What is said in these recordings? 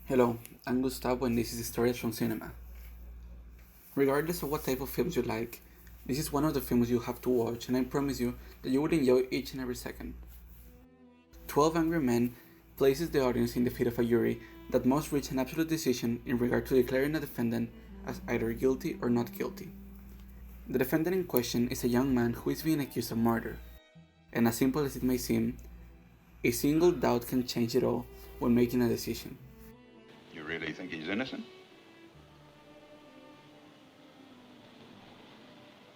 Hello, I'm Gustavo and this is Stories from Cinema. Regardless of what type of films you like, this is one of the films you have to watch and I promise you that you will enjoy each and every second. 12 Angry Men places the audience in the feet of a jury that must reach an absolute decision in regard to declaring a defendant as either guilty or not guilty. The defendant in question is a young man who is being accused of murder, and as simple as it may seem, a single doubt can change it all when making a decision. You really think he's innocent?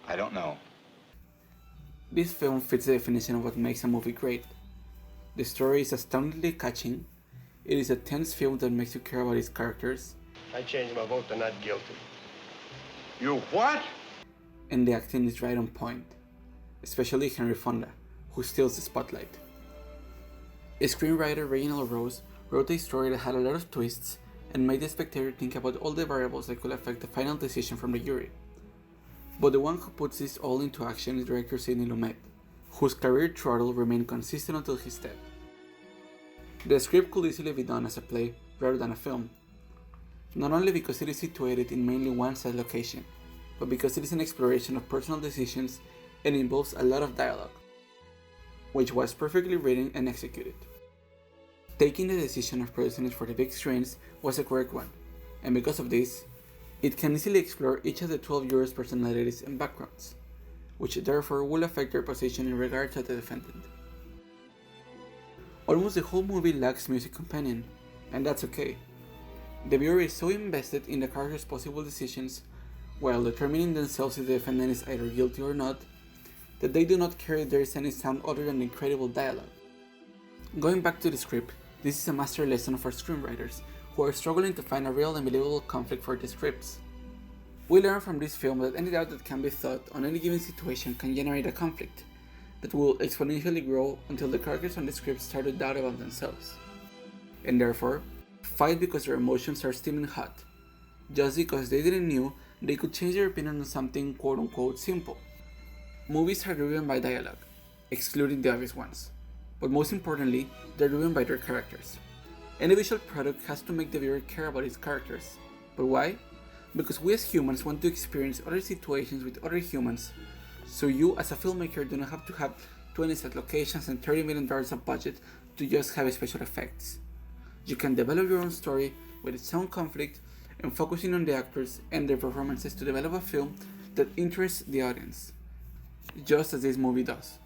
I don't know. This film fits the definition of what makes a movie great. The story is astoundingly catching, it is a tense film that makes you care about its characters. I changed my vote to not guilty. You what? And the acting is right on point, especially Henry Fonda, who steals the spotlight. Screenwriter Reginald Rose wrote a story that had a lot of twists and made the spectator think about all the variables that could affect the final decision from the jury. But the one who puts this all into action is director Sidney Lumet, whose career throttle remained consistent until his death. The script could easily be done as a play rather than a film, not only because it is situated in mainly one set location, but because it is an exploration of personal decisions and involves a lot of dialogue, which was perfectly written and executed. Taking the decision of producing it for the big screens was a correct one, and because of this, it can easily explore each of the 12 jurors' personalities and backgrounds, which therefore will affect their position in regard to the defendant. Almost the whole movie lacks music companion, and that's okay. The viewer is so invested in the characters' possible decisions while determining themselves if the defendant is either guilty or not, that they do not care if there is any sound other than incredible dialogue. Going back to the script, this is a master lesson for screenwriters who are struggling to find a real and believable conflict for the scripts. We learn from this film that any doubt that can be thought on any given situation can generate a conflict that will exponentially grow until the characters on the script start to doubt about themselves, and therefore fight because their emotions are steaming hot, just because they didn't know they could change their opinion on something quote-unquote simple. Movies are driven by dialogue, excluding the obvious ones, but most importantly, they're driven by their characters. Any visual product has to make the viewer care about its characters. But why? Because we as humans want to experience other situations with other humans, so you as a filmmaker do not have to have 20 set locations and $30 million of budget to just have special effects. You can develop your own story with its own conflict and focusing on the actors and their performances to develop a film that interests the audience, just as this movie does.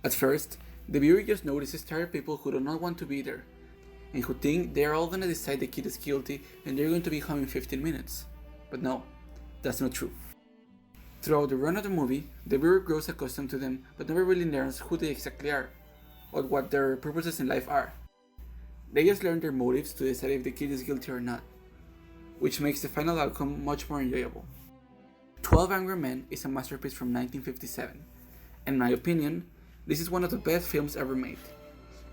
At first, the viewer just notices tired people who do not want to be there, and who think they are all gonna decide the kid is guilty and they're going to be home in 15 minutes. But no, that's not true. Throughout the run of the movie, the viewer grows accustomed to them but never really learns who they exactly are, or what their purposes in life are. They just learn their motives to decide if the kid is guilty or not, which makes the final outcome much more enjoyable. 12 Angry Men is a masterpiece from 1957. In my opinion, this is one of the best films ever made,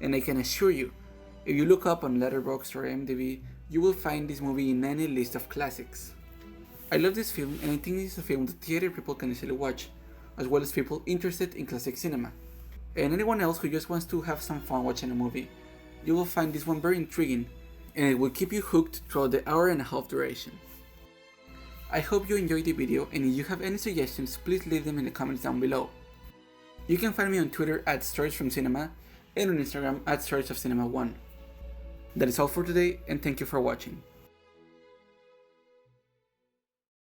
and I can assure you, if you look up on Letterboxd or IMDb, you will find this movie in any list of classics. I love this film and I think this is a film that theater people can easily watch, as well as people interested in classic cinema. And anyone else who just wants to have some fun watching a movie, you will find this one very intriguing, and it will keep you hooked throughout the hour and a half duration. I hope you enjoyed the video, and if you have any suggestions, please leave them in the comments down below. You can find me on Twitter at StoriesFromCinema and on Instagram at StoriesOfCinema1. That is all for today, and thank you for watching.